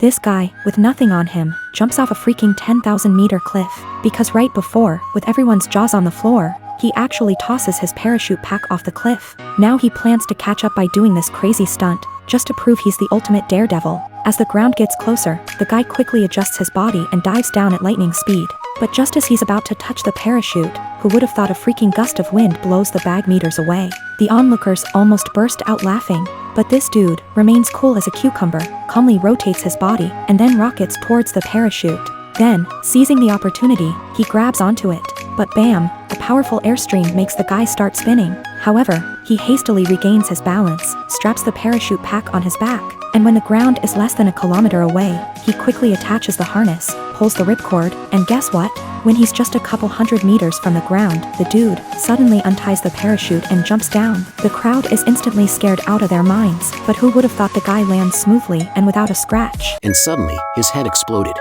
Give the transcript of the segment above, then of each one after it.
This guy, with nothing on him, jumps off a freaking 10,000-meter cliff. Because right before, with everyone's jaws on the floor, he actually tosses his parachute pack off the cliff. Now he plans to catch up by doing this crazy stunt, just to prove he's the ultimate daredevil. As the ground gets closer, the guy quickly adjusts his body and dives down at lightning speed. But just as he's about to touch the parachute, who would have thought a freaking gust of wind blows the bag meters away? The onlookers almost burst out laughing. But this dude remains cool as a cucumber, calmly rotates his body, and then rockets towards the parachute. Then, seizing the opportunity, he grabs onto it. But bam, a powerful airstream makes the guy start spinning. However, he hastily regains his balance, straps the parachute pack on his back, and when the ground is less than a kilometer away, he quickly attaches the harness, pulls the ripcord, and guess what? When he's just a couple hundred meters from the ground, the dude suddenly unties the parachute and jumps down. The crowd is instantly scared out of their minds, but who would have thought the guy lands smoothly and without a scratch? And suddenly, his head exploded.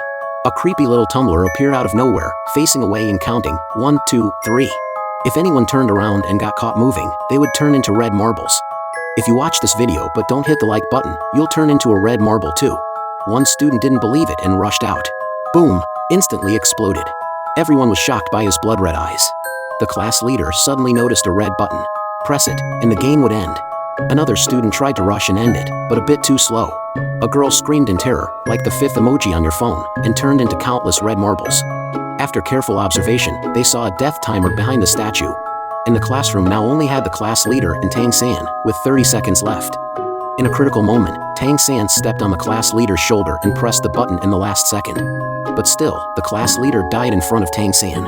A creepy little tumbler appeared out of nowhere, facing away and counting 1, 2, 3. If anyone turned around and got caught moving, they would turn into red marbles. If you watch this video but don't hit the like button, you'll turn into a red marble too. One student didn't believe it and rushed out. Boom! Instantly exploded. Everyone was shocked by his blood-red eyes. The class leader suddenly noticed a red button. Press it, and the game would end. Another student tried to rush and end it, but a bit too slow. A girl screamed in terror, like the 5th emoji on your phone, and turned into countless red marbles. After careful observation, they saw a death timer behind the statue. And the classroom now only had the class leader and Tang San, with 30 seconds left. In a critical moment, Tang San stepped on the class leader's shoulder and pressed the button in the last second. But still, the class leader died in front of Tang San.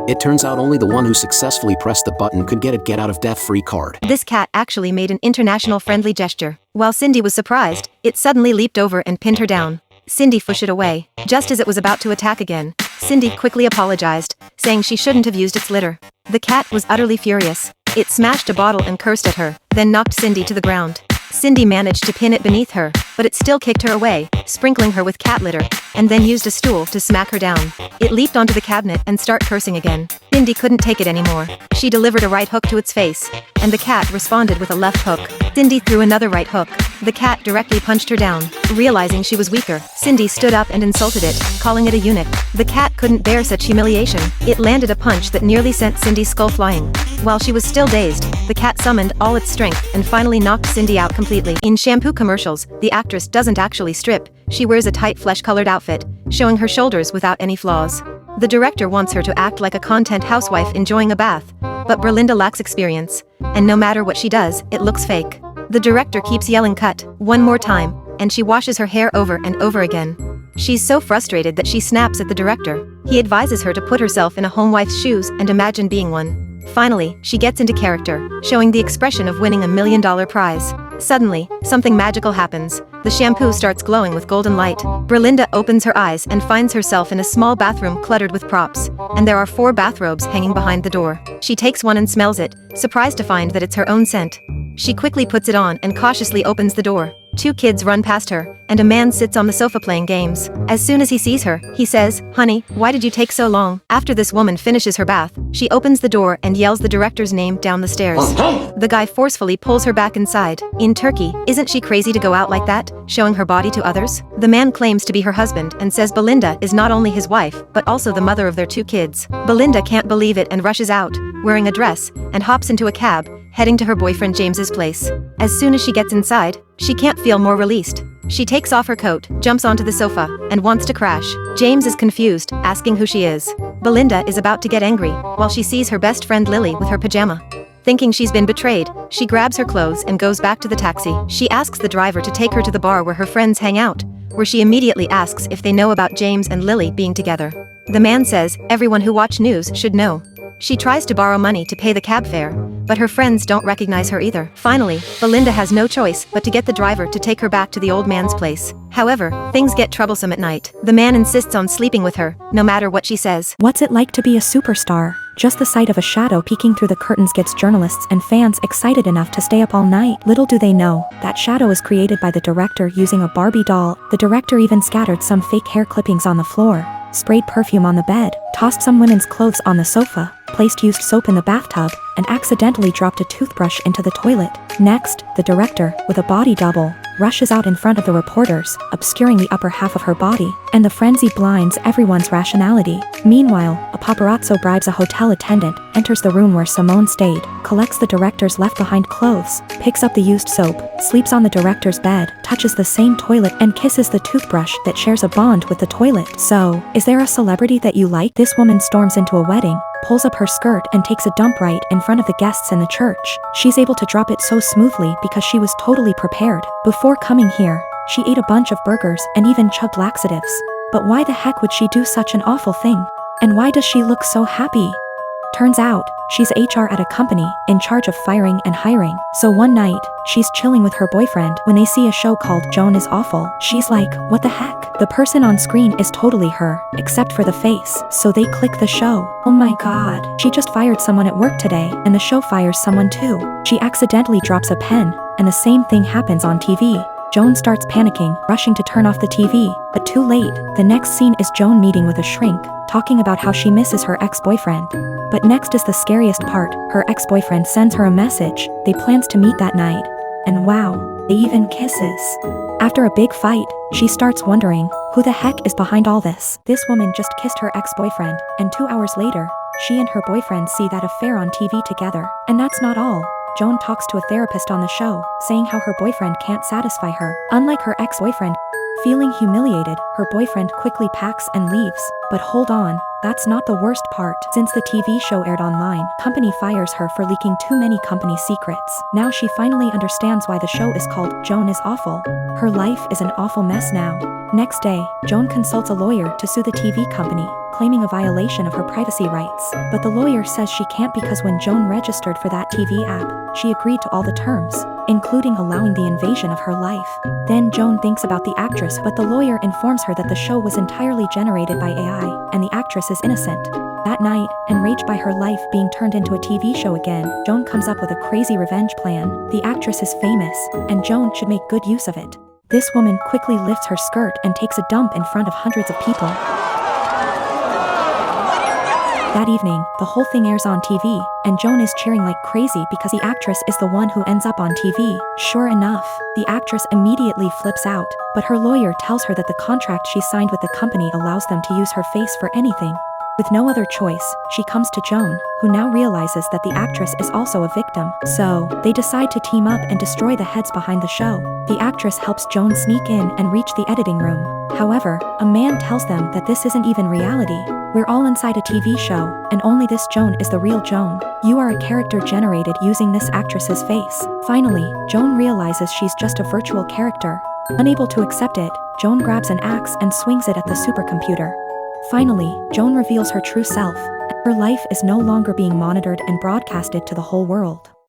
It turns out only the one who successfully pressed the button could get a get-out-of-death-free card. This cat actually made an international friendly gesture. While Cindy was surprised, it suddenly leaped over and pinned her down. Cindy pushed it away. Just as it was about to attack again, Cindy quickly apologized, saying she shouldn't have used its litter. The cat was utterly furious. It smashed a bottle and cursed at her, then knocked Cindy to the ground. Cindy managed to pin it beneath her, but it still kicked her away, sprinkling her with cat litter, and then used a stool to smack her down. It leaped onto the cabinet and started cursing again. Cindy couldn't take it anymore. She delivered a right hook to its face, and the cat responded with a left hook. Cindy threw another right hook. The cat directly punched her down. Realizing she was weaker, Cindy stood up and insulted it, calling it a eunuch. The cat couldn't bear such humiliation. It landed a punch that nearly sent Cindy's skull flying. While she was still dazed, the cat summoned all its strength and finally knocked Cindy out completely. In shampoo commercials, the actress doesn't actually strip. She wears a tight flesh-colored outfit, showing her shoulders without any flaws. The director wants her to act like a content housewife enjoying a bath, but Belinda lacks experience, and no matter what she does, it looks fake. The director keeps yelling cut, one more time, and she washes her hair over and over again. She's so frustrated that she snaps at the director. He advises her to put herself in a homewife's shoes and imagine being one. Finally, she gets into character, showing the expression of winning $1 million prize. Suddenly, something magical happens. The shampoo starts glowing with golden light. Belinda opens her eyes and finds herself in a small bathroom cluttered with props, and there are 4 bathrobes hanging behind the door. She takes one and smells it, surprised to find that it's her own scent. She quickly puts it on and cautiously opens the door. 2 kids run past her, and a man sits on the sofa playing games. As soon as he sees her, he says, "Honey, why did you take so long?" After this woman finishes her bath, she opens the door and yells the director's name down the stairs. The guy forcefully pulls her back inside. In Turkey, isn't she crazy to go out like that, showing her body to others? The man claims to be her husband and says Belinda is not only his wife, but also the mother of their 2 kids. Belinda can't believe it and rushes out, wearing a dress, and hops into a cab, heading to her boyfriend James's place. As soon as she gets inside, she can't feel more released. She takes off her coat, jumps onto the sofa, and wants to crash. James is confused, asking who she is. Belinda is about to get angry, while she sees her best friend Lily with her pajama. Thinking she's been betrayed, she grabs her clothes and goes back to the taxi. She asks the driver to take her to the bar where her friends hang out, where she immediately asks if they know about James and Lily being together. The man says, everyone who watch news should know. She tries to borrow money to pay the cab fare, but her friends don't recognize her either. Finally, Belinda has no choice but to get the driver to take her back to the old man's place. However, things get troublesome at night. The man insists on sleeping with her, no matter what she says. What's it like to be a superstar? Just the sight of a shadow peeking through the curtains gets journalists and fans excited enough to stay up all night. Little do they know, that shadow is created by the director using a Barbie doll. The director even scattered some fake hair clippings on the floor, sprayed perfume on the bed, tossed some women's clothes on the sofa, placed used soap in the bathtub, and accidentally dropped a toothbrush into the toilet. Next, the director, with a body double, rushes out in front of the reporters, obscuring the upper half of her body, and the frenzy blinds everyone's rationality. Meanwhile, a paparazzo bribes a hotel attendant, enters the room where Simone stayed, collects the director's left-behind clothes, picks up the used soap, sleeps on the director's bed, touches the same toilet, and kisses the toothbrush that shares a bond with the toilet. So, is there a celebrity that you like? This woman storms into a wedding, pulls up her skirt and takes a dump right in front of the guests in the church. She's able to drop it so smoothly because she was totally prepared. Before coming here, she ate a bunch of burgers and even chugged laxatives. But why the heck would she do such an awful thing? And why does she look so happy? Turns out, she's HR at a company, in charge of firing and hiring. So one night, she's chilling with her boyfriend when they see a show called Joan is Awful. She's like, what the heck? The person on screen is totally her, except for the face. So they click the show. Oh my god. She just fired someone at work today, and the show fires someone too. She accidentally drops a pen, and the same thing happens on TV. Joan starts panicking, rushing to turn off the TV, but too late. The next scene is Joan meeting with a shrink, talking about how she misses her ex-boyfriend. But next is the scariest part. Her ex-boyfriend sends her a message. They plans to meet that night. And wow, they even kisses. After a big fight, she starts wondering, who the heck is behind all this? This woman just kissed her ex-boyfriend, and 2 hours later, she and her boyfriend see that affair on TV together. And that's not all. Joan talks to a therapist on the show, saying how her boyfriend can't satisfy her. Unlike her ex-boyfriend, feeling humiliated, her boyfriend quickly packs and leaves. But hold on, that's not the worst part. Since the TV show aired online, company fires her for leaking too many company secrets. Now she finally understands why the show is called Joan is Awful. Her life is an awful mess now. Next day, Joan consults a lawyer to sue the TV company, claiming a violation of her privacy rights. But the lawyer says she can't because when Joan registered for that TV app, she agreed to all the terms, including allowing the invasion of her life. Then Joan thinks about the actress, but the lawyer informs her that the show was entirely generated by AI, and the actress is innocent. That night, enraged by her life being turned into a TV show again, Joan comes up with a crazy revenge plan. The actress is famous, and Joan should make good use of it. This woman quickly lifts her skirt and takes a dump in front of hundreds of people. That evening, the whole thing airs on TV, and Joan is cheering like crazy because the actress is the one who ends up on TV. Sure enough, the actress immediately flips out, but her lawyer tells her that the contract she signed with the company allows them to use her face for anything. With no other choice, she comes to Joan, who now realizes that the actress is also a victim. So, they decide to team up and destroy the heads behind the show. The actress helps Joan sneak in and reach the editing room. However, a man tells them that this isn't even reality. We're all inside a TV show, and only this Joan is the real Joan. You are a character generated using this actress's face. Finally, Joan realizes she's just a virtual character. Unable to accept it, Joan grabs an axe and swings it at the supercomputer. Finally, Joan reveals her true self. Her life is no longer being monitored and broadcasted to the whole world.